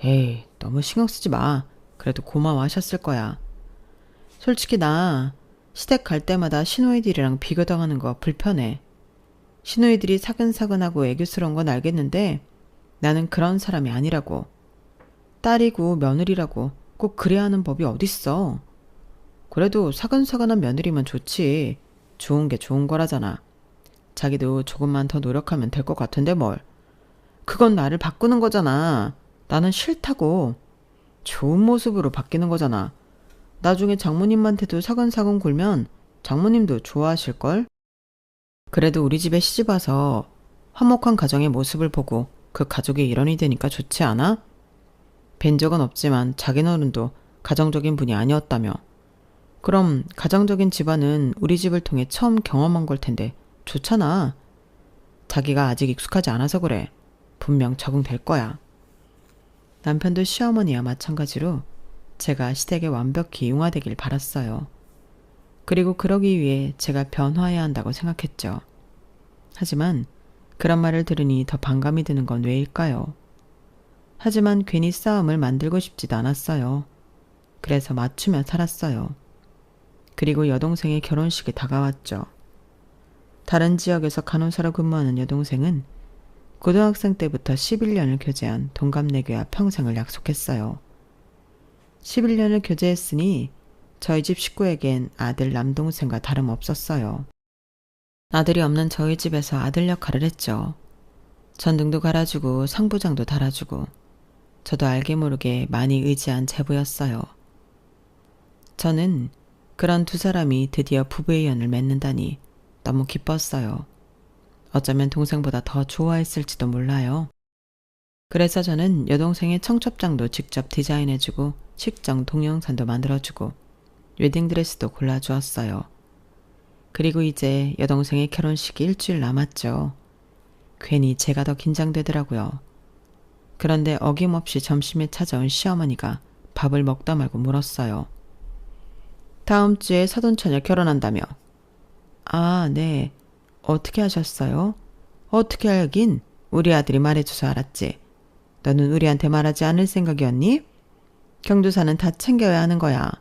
에이, 너무 신경 쓰지 마. 그래도 고마워하셨을 거야. 솔직히 나 시댁 갈 때마다 시누이들이랑 비교당하는 거 불편해. 시누이들이 사근사근하고 애교스러운 건 알겠는데 나는 그런 사람이 아니라고. 딸이고 며느리라고 꼭 그래야 하는 법이 어딨어. 그래도 사근사근한 며느리면 좋지. 좋은 게 좋은 거라잖아. 자기도 조금만 더 노력하면 될 것 같은데 뭘. 그건 나를 바꾸는 거잖아. 나는 싫다고. 좋은 모습으로 바뀌는 거잖아. 나중에 장모님한테도 사근사근 굴면 장모님도 좋아하실걸? 그래도 우리 집에 시집와서 화목한 가정의 모습을 보고 그 가족의 일원이 되니까 좋지 않아? 뵌 적은 없지만 자기 어른도 가정적인 분이 아니었다며. 그럼 가정적인 집안은 우리 집을 통해 처음 경험한 걸 텐데 좋잖아. 자기가 아직 익숙하지 않아서 그래. 분명 적응될 거야. 남편도 시어머니와 마찬가지로 제가 시댁에 완벽히 융화되길 바랐어요. 그리고 그러기 위해 제가 변화해야 한다고 생각했죠. 하지만 그런 말을 들으니 더 반감이 드는 건 왜일까요? 하지만 괜히 싸움을 만들고 싶지도 않았어요. 그래서 맞추며 살았어요. 그리고 여동생의 결혼식이 다가왔죠. 다른 지역에서 간호사로 근무하는 여동생은 고등학생 때부터 11년을 교제한 동갑내기와 평생을 약속했어요. 11년을 교제했으니 저희 집 식구에겐 아들 남동생과 다름없었어요. 아들이 없는 저희 집에서 아들 역할을 했죠. 전등도 갈아주고 상부장도 달아주고 저도 알게 모르게 많이 의지한 제부였어요. 저는 그런 두 사람이 드디어 부부의 연을 맺는다니 너무 기뻤어요. 어쩌면 동생보다 더 좋아했을지도 몰라요. 그래서 저는 여동생의 청첩장도 직접 디자인해주고 식정 동영상도 만들어주고 웨딩드레스도 골라주었어요. 그리고 이제 여동생의 결혼식이 일주일 남았죠. 괜히 제가 더 긴장되더라고요. 그런데 어김없이 점심에 찾아온 시어머니가 밥을 먹다 말고 물었어요. 다음 주에 사돈처녀 결혼한다며. 아, 네. 어떻게 하셨어요? 어떻게 알긴? 우리 아들이 말해줘서 알았지. 너는 우리한테 말하지 않을 생각이었니? 경조사는 다 챙겨야 하는 거야.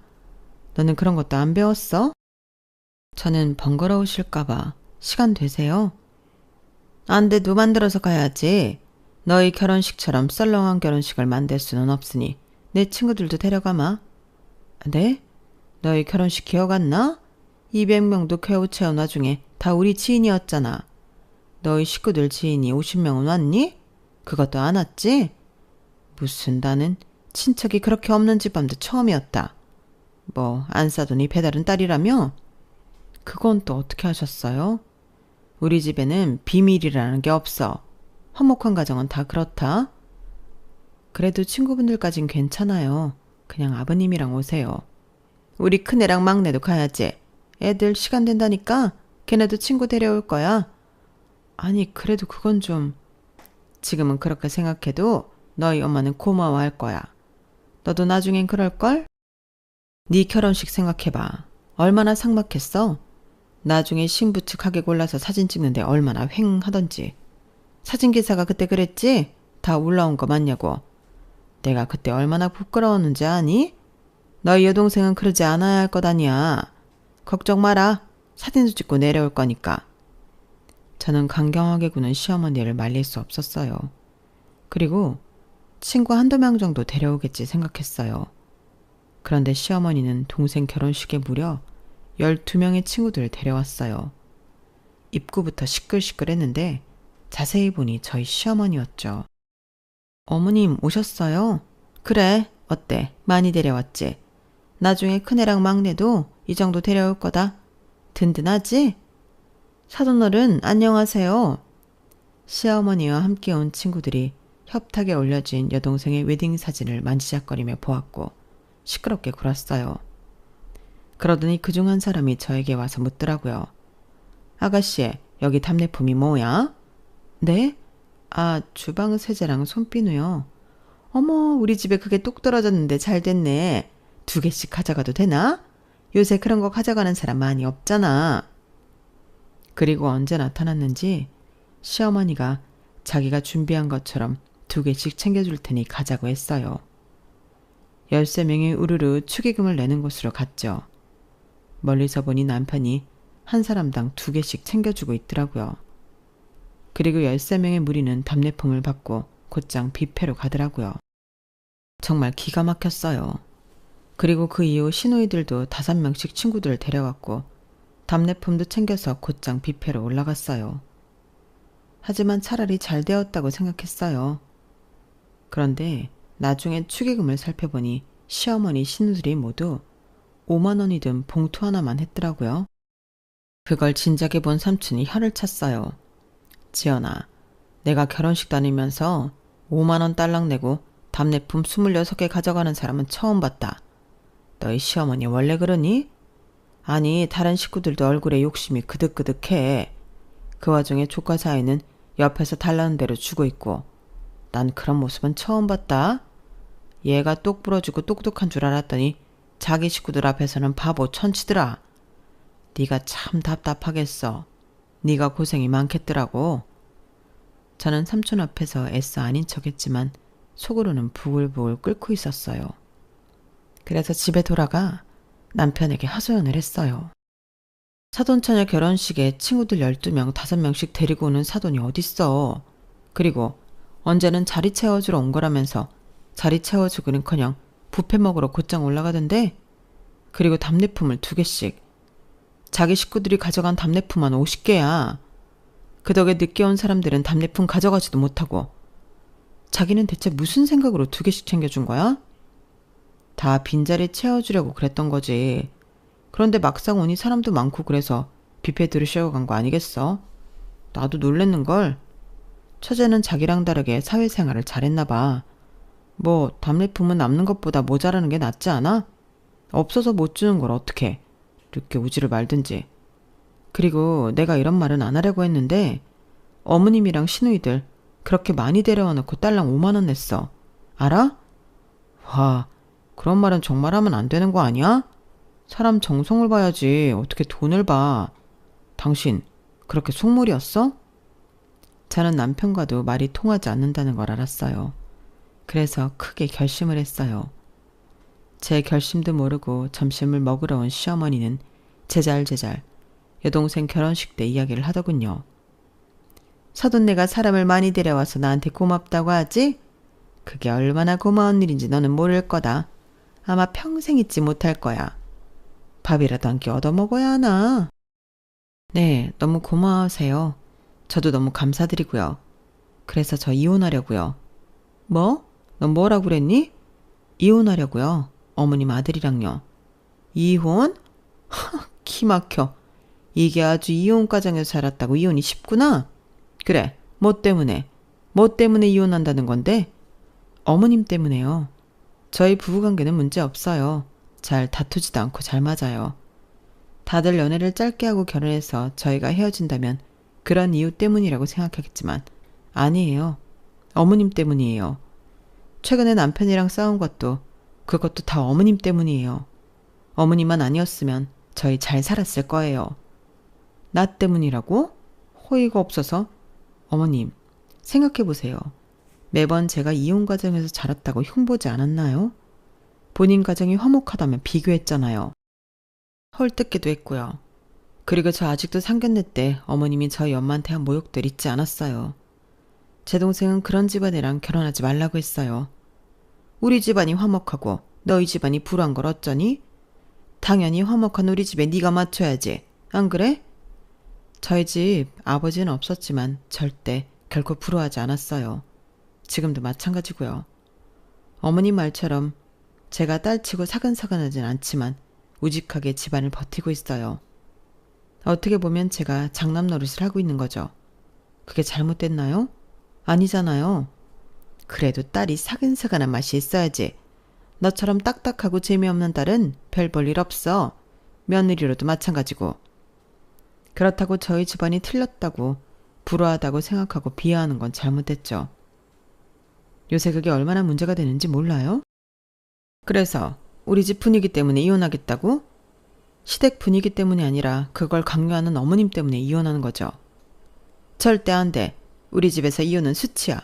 너는 그런 것도 안 배웠어? 저는 번거로우실까봐 시간 되세요? 안 돼도 만들어서 가야지. 너희 결혼식처럼 썰렁한 결혼식을 만들 수는 없으니 내 친구들도 데려가마. 네? 너희 결혼식 기억 안 나? 200명도 겨우 채운 와중에 다 우리 지인이었잖아. 너희 식구들 지인이 50명은 왔니? 그것도 안 왔지? 무슨 나는 친척이 그렇게 없는 집안도 처음이었다. 뭐 안 싸더니 배달은 딸이라며? 그건 또 어떻게 하셨어요? 우리 집에는 비밀이라는 게 없어. 화목한 가정은 다 그렇다. 그래도 친구분들까진 괜찮아요. 그냥 아버님이랑 오세요. 우리 큰애랑 막내도 가야지. 애들 시간 된다니까 걔네도 친구 데려올 거야. 아니 그래도 그건 좀... 지금은 그렇게 생각해도 너희 엄마는 고마워할 거야. 너도 나중엔 그럴걸? 네 결혼식 생각해봐. 얼마나 삭막했어? 나중에 신부 측 하게 골라서 사진 찍는데 얼마나 휑하던지. 사진기사가 그때 그랬지? 다 올라온 거 맞냐고. 내가 그때 얼마나 부끄러웠는지 아니? 너희 여동생은 그러지 않아야 할 것 아니야. 걱정 마라. 사진도 찍고 내려올 거니까. 저는 강경하게 구는 시어머니를 말릴 수 없었어요. 그리고 친구 한두 명 정도 데려오겠지 생각했어요. 그런데 시어머니는 동생 결혼식에 무려 12명의 친구들을 데려왔어요. 입구부터 시끌시끌했는데 자세히 보니 저희 시어머니였죠. 어머님 오셨어요? 그래, 어때? 많이 데려왔지? 나중에 큰애랑 막내도 이 정도 데려올 거다. 든든하지? 사돈어른 안녕하세요. 시어머니와 함께 온 친구들이 협탁에 올려진 여동생의 웨딩 사진을 만지작거리며 보았고 시끄럽게 굴었어요. 그러더니 그중 한 사람이 저에게 와서 묻더라고요. 아가씨, 여기 답례품이 뭐야? 네? 아, 주방 세제랑 손비누요. 어머, 우리 집에 그게 뚝 떨어졌는데 잘 됐네. 2개씩 가져가도 되나? 요새 그런 거 가져가는 사람 많이 없잖아. 그리고 언제 나타났는지 시어머니가 자기가 준비한 것처럼 2개씩 챙겨줄 테니 가자고 했어요. 13명이 우르르 축의금을 내는 곳으로 갔죠. 멀리서 보니 남편이 한 사람당 2개씩 챙겨주고 있더라고요. 그리고 13명의 무리는 답례품을 받고 곧장 뷔페로 가더라고요. 정말 기가 막혔어요. 그리고 그 이후 시누이들도 5명씩 친구들을 데려왔고 답례품도 챙겨서 곧장 뷔페로 올라갔어요. 하지만 차라리 잘 되었다고 생각했어요. 그런데 나중에 축의금을 살펴보니 시어머니 시누들이 모두 5만 원이 든 봉투 하나만 했더라고요. 그걸 진작에 본 삼촌이 혀를 찼어요. 지연아, 내가 결혼식 다니면서 5만 원 딸랑 내고 답례품 26개 가져가는 사람은 처음 봤다. 너희 시어머니 원래 그러니? 아니, 다른 식구들도 얼굴에 욕심이 그득그득해. 그 와중에 조카 사이는 옆에서 달라는 대로 주고 있고. 난 그런 모습은 처음 봤다. 얘가 똑 부러지고 똑똑한 줄 알았더니 자기 식구들 앞에서는 바보 천치더라. 네가 참 답답하겠어. 네가 고생이 많겠더라고. 저는 삼촌 앞에서 애써 아닌 척했지만 속으로는 부글부글 끓고 있었어요. 그래서 집에 돌아가 남편에게 하소연을 했어요. 사돈처녀 결혼식에 친구들 12명, 5명씩 데리고 오는 사돈이 어딨어. 그리고 언제는 자리 채워주러 온 거라면서 자리 채워주기는커녕 뷔페 먹으러 곧장 올라가던데. 그리고 답례품을 2개씩. 자기 식구들이 가져간 답례품만 50개야. 그 덕에 늦게 온 사람들은 답례품 가져가지도 못하고. 자기는 대체 무슨 생각으로 2개씩 챙겨준 거야? 다 빈자리 채워주려고 그랬던 거지. 그런데 막상 오니 사람도 많고 그래서 뷔페 들으시려고 간 거 아니겠어? 나도 놀랬는걸. 처제는 자기랑 다르게 사회생활을 잘했나 봐. 뭐 답례품은 남는 것보다 모자라는 게 낫지 않아? 없어서 못 주는 걸 어떡해. 이렇게 우지를 말든지. 그리고 내가 이런 말은 안 하려고 했는데 어머님이랑 시누이들 그렇게 많이 데려와 놓고 딸랑 5만 원 냈어. 알아? 와, 그런 말은 정말 하면 안 되는 거 아니야? 사람 정성을 봐야지 어떻게 돈을 봐. 당신 그렇게 속물이었어? 저는 남편과도 말이 통하지 않는다는 걸 알았어요. 그래서 크게 결심을 했어요. 제 결심도 모르고 점심을 먹으러 온 시어머니는 제잘제잘 여동생 결혼식 때 이야기를 하더군요. 사돈네가 사람을 많이 데려와서 나한테 고맙다고 하지? 그게 얼마나 고마운 일인지 너는 모를 거다. 아마 평생 잊지 못할 거야. 밥이라도 한 끼 얻어먹어야 하나? 네, 너무 고마워하세요. 저도 너무 감사드리고요. 그래서 저 이혼하려고요. 뭐? 넌 뭐라고 그랬니? 이혼하려고요. 어머님 아들이랑요. 이혼? 키 막혀. 이게 아주 이혼 가정에서 자랐다고 이혼이 쉽구나? 그래, 뭐 때문에? 뭐 때문에 이혼한다는 건데? 어머님 때문에요. 저희 부부관계는 문제 없어요. 잘 다투지도 않고 잘 맞아요. 다들 연애를 짧게 하고 결혼해서 저희가 헤어진다면 그런 이유 때문이라고 생각하겠지만 아니에요. 어머님 때문이에요. 최근에 남편이랑 싸운 것도 그것도 다 어머님 때문이에요. 어머님만 아니었으면 저희 잘 살았을 거예요. 나 때문이라고? 호의가 없어서? 어머님, 생각해보세요. 매번 제가 이혼 가정에서 자랐다고 흉보지 않았나요? 본인 가정이 화목하다면 비교했잖아요. 헐뜯기도 했고요. 그리고 저 아직도 상견례 때 어머님이 저희 엄마한테 한 모욕들 잊지 않았어요. 제 동생은 그런 집안이랑 결혼하지 말라고 했어요. 우리 집안이 화목하고 너희 집안이 불우한 걸 어쩌니? 당연히 화목한 우리 집에 네가 맞춰야지. 안 그래? 저희 집 아버지는 없었지만 절대 결코 불우하지 않았어요. 지금도 마찬가지고요. 어머님 말처럼 제가 딸치고 사근사근하진 않지만 우직하게 집안을 버티고 있어요. 어떻게 보면 제가 장남 노릇을 하고 있는 거죠. 그게 잘못됐나요? 아니잖아요. 그래도 딸이 사근사근한 맛이 있어야지. 너처럼 딱딱하고 재미없는 딸은 별 볼 일 없어. 며느리로도 마찬가지고. 그렇다고 저희 집안이 틀렸다고 불우하다고 생각하고 비하하는 건 잘못됐죠. 요새 그게 얼마나 문제가 되는지 몰라요? 그래서 우리 집 분위기 때문에 이혼하겠다고? 시댁 분위기 때문이 아니라 그걸 강요하는 어머님 때문에 이혼하는 거죠. 절대 안 돼. 우리 집에서 이혼은 수치야.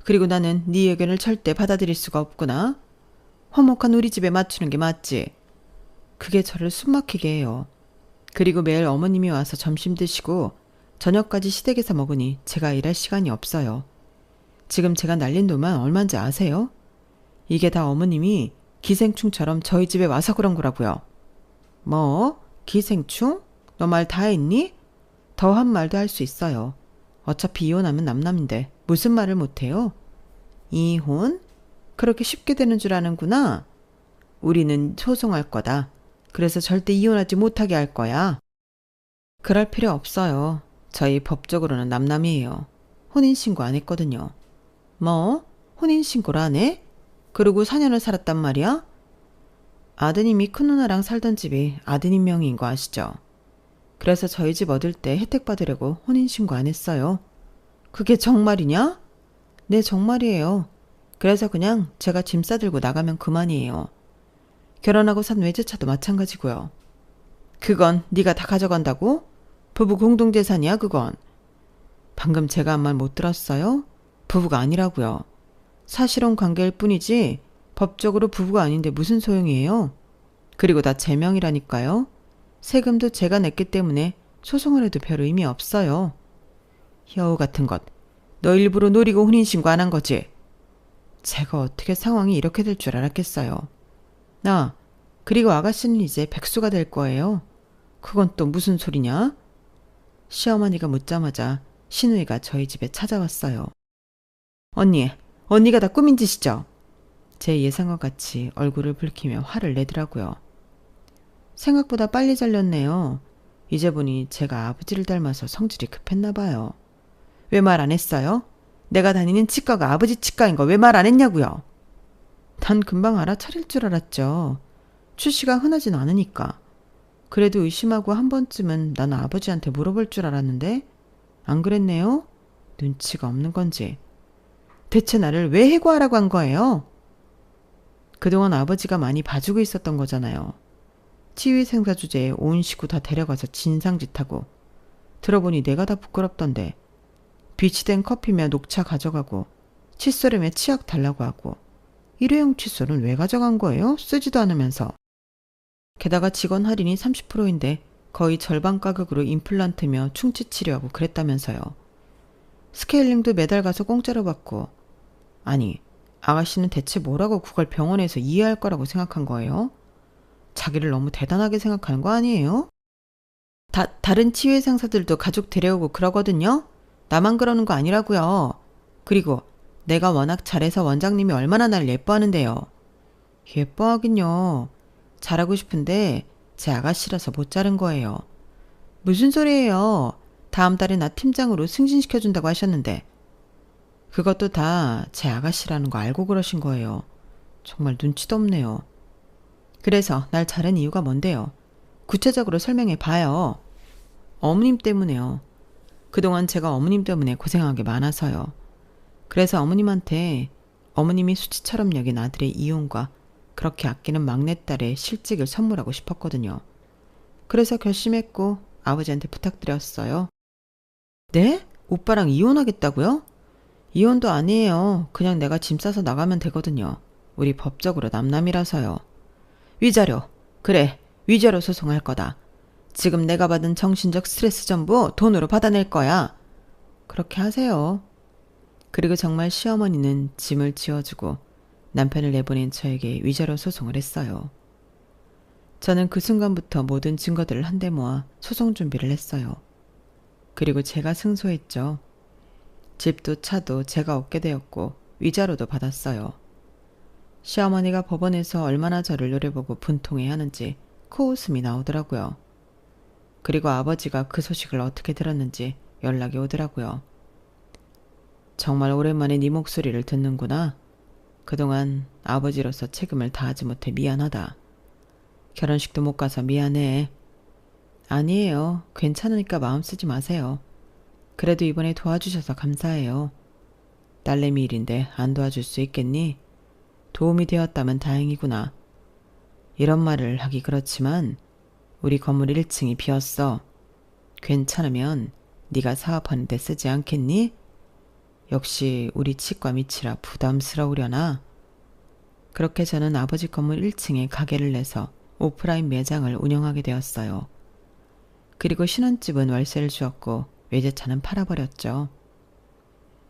그리고 나는 네 의견을 절대 받아들일 수가 없구나. 화목한 우리 집에 맞추는 게 맞지. 그게 저를 숨막히게 해요. 그리고 매일 어머님이 와서 점심 드시고 저녁까지 시댁에서 먹으니 제가 일할 시간이 없어요. 지금 제가 날린 돈만 얼마인지 아세요? 이게 다 어머님이 기생충처럼 저희 집에 와서 그런 거라고요. 뭐? 기생충? 너 말 다 했니? 더한 말도 할 수 있어요. 어차피 이혼하면 남남인데 무슨 말을 못해요? 이혼? 그렇게 쉽게 되는 줄 아는구나. 우리는 소송할 거다. 그래서 절대 이혼하지 못하게 할 거야. 그럴 필요 없어요. 저희 법적으로는 남남이에요. 혼인신고 안 했거든요. 뭐? 혼인신고를 안 해? 그러고 4년을 살았단 말이야? 아드님이 큰 누나랑 살던 집이 아드님 명의인 거 아시죠? 그래서 저희 집 얻을 때 혜택 받으려고 혼인신고 안 했어요. 그게 정말이냐? 네, 정말이에요. 그래서 그냥 제가 짐 싸들고 나가면 그만이에요. 결혼하고 산 외제차도 마찬가지고요. 그건 네가 다 가져간다고? 부부 공동재산이야 그건. 방금 제가 한 말 못 들었어요? 부부가 아니라고요. 사실혼 관계일 뿐이지 법적으로 부부가 아닌데 무슨 소용이에요? 그리고 다 제 명이라니까요. 세금도 제가 냈기 때문에 소송을 해도 별 의미 없어요. 여우 같은 것. 너 일부러 노리고 혼인신고 안 한 거지? 제가 어떻게 상황이 이렇게 될 줄 알았겠어요. 그리고 아가씨는 이제 백수가 될 거예요. 그건 또 무슨 소리냐? 시어머니가 묻자마자 시누이가 저희 집에 찾아왔어요. 언니가 다 꾸민 짓이죠? 제 예상과 같이 얼굴을 붉히며 화를 내더라고요. 생각보다 빨리 잘렸네요. 이제 보니 제가 아버지를 닮아서 성질이 급했나 봐요. 왜 말 안 했어요? 내가 다니는 치과가 아버지 치과인 거 왜 말 안 했냐고요? 난 금방 알아차릴 줄 알았죠. 출시가 흔하진 않으니까. 그래도 의심하고 한 번쯤은 난 아버지한테 물어볼 줄 알았는데 안 그랬네요? 눈치가 없는 건지. 대체 나를 왜 해고하라고 한 거예요? 그동안 아버지가 많이 봐주고 있었던 거잖아요. 치위 생사 주제에 온 식구 다 데려가서 진상짓하고. 들어보니 내가 다 부끄럽던데. 비치된 커피며 녹차 가져가고 칫솔에 치약 달라고 하고. 일회용 칫솔은 왜 가져간 거예요? 쓰지도 않으면서. 게다가 직원 할인이 30%인데 거의 절반 가격으로 임플란트며 충치 치료하고 그랬다면서요. 스케일링도 매달 가서 공짜로 받고. 아니, 아가씨는 대체 뭐라고 그걸 병원에서 이해할 거라고 생각한 거예요? 자기를 너무 대단하게 생각하는 거 아니에요? 다른 치유 상사들도 가족 데려오고 그러거든요? 나만 그러는 거 아니라고요. 그리고 내가 워낙 잘해서 원장님이 얼마나 날 예뻐하는데요. 예뻐하긴요. 잘하고 싶은데 제 아가씨라서 못 자른 거예요. 무슨 소리예요. 다음 달에 나 팀장으로 승진시켜준다고 하셨는데. 그것도 다 제 아가씨라는 거 알고 그러신 거예요. 정말 눈치도 없네요. 그래서 날 자른 이유가 뭔데요? 구체적으로 설명해 봐요. 어머님 때문에요. 그동안 제가 어머님 때문에 고생한 게 많아서요. 그래서 어머님한테 어머님이 수치처럼 여긴 아들의 이혼과 그렇게 아끼는 막내딸의 실직을 선물하고 싶었거든요. 그래서 결심했고 아버지한테 부탁드렸어요. 네? 오빠랑 이혼하겠다고요? 이혼도 아니에요. 그냥 내가 짐 싸서 나가면 되거든요. 우리 법적으로 남남이라서요. 위자료. 그래, 위자료 소송할 거다. 지금 내가 받은 정신적 스트레스 전부 돈으로 받아낼 거야. 그렇게 하세요. 그리고 정말 시어머니는 짐을 지어주고 남편을 내보낸 저에게 위자료 소송을 했어요. 저는 그 순간부터 모든 증거들을 한데 모아 소송 준비를 했어요. 그리고 제가 승소했죠. 집도 차도 제가 얻게 되었고 위자료도 받았어요. 시어머니가 법원에서 얼마나 저를 노려보고 분통해하는지 코웃음이 나오더라고요. 그리고 아버지가 그 소식을 어떻게 들었는지 연락이 오더라고요. 정말 오랜만에 네 목소리를 듣는구나. 그동안 아버지로서 책임을 다하지 못해 미안하다. 결혼식도 못 가서 미안해. 아니에요. 괜찮으니까 마음 쓰지 마세요. 그래도 이번에 도와주셔서 감사해요. 딸내미 일인데 안 도와줄 수 있겠니? 도움이 되었다면 다행이구나. 이런 말을 하기 그렇지만 우리 건물 1층이 비었어. 괜찮으면 네가 사업하는 데 쓰지 않겠니? 역시 우리 치과 밑이라 부담스러우려나? 그렇게 저는 아버지 건물 1층에 가게를 내서 오프라인 매장을 운영하게 되었어요. 그리고 신혼집은 월세를 주었고 외제차는 팔아버렸죠.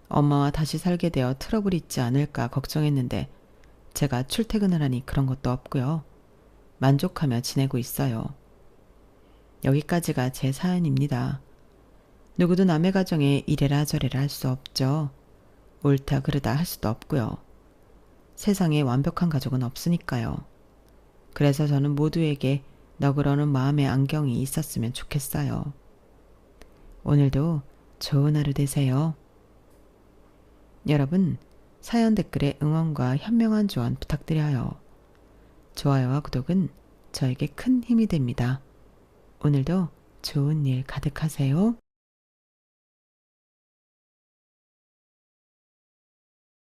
엄마와 다시 살게 되어 트러블이 있지 않을까 걱정했는데 제가 출퇴근을 하니 그런 것도 없고요. 만족하며 지내고 있어요. 여기까지가 제 사연입니다. 누구도 남의 가정에 이래라 저래라 할 수 없죠. 옳다 그르다 할 수도 없고요. 세상에 완벽한 가족은 없으니까요. 그래서 저는 모두에게 너그러운 마음의 안경이 있었으면 좋겠어요. 오늘도 좋은 하루 되세요. 여러분, 사연 댓글에 응원과 현명한 조언 부탁드려요. 좋아요와 구독은 저에게 큰 힘이 됩니다. 오늘도 좋은 일 가득하세요.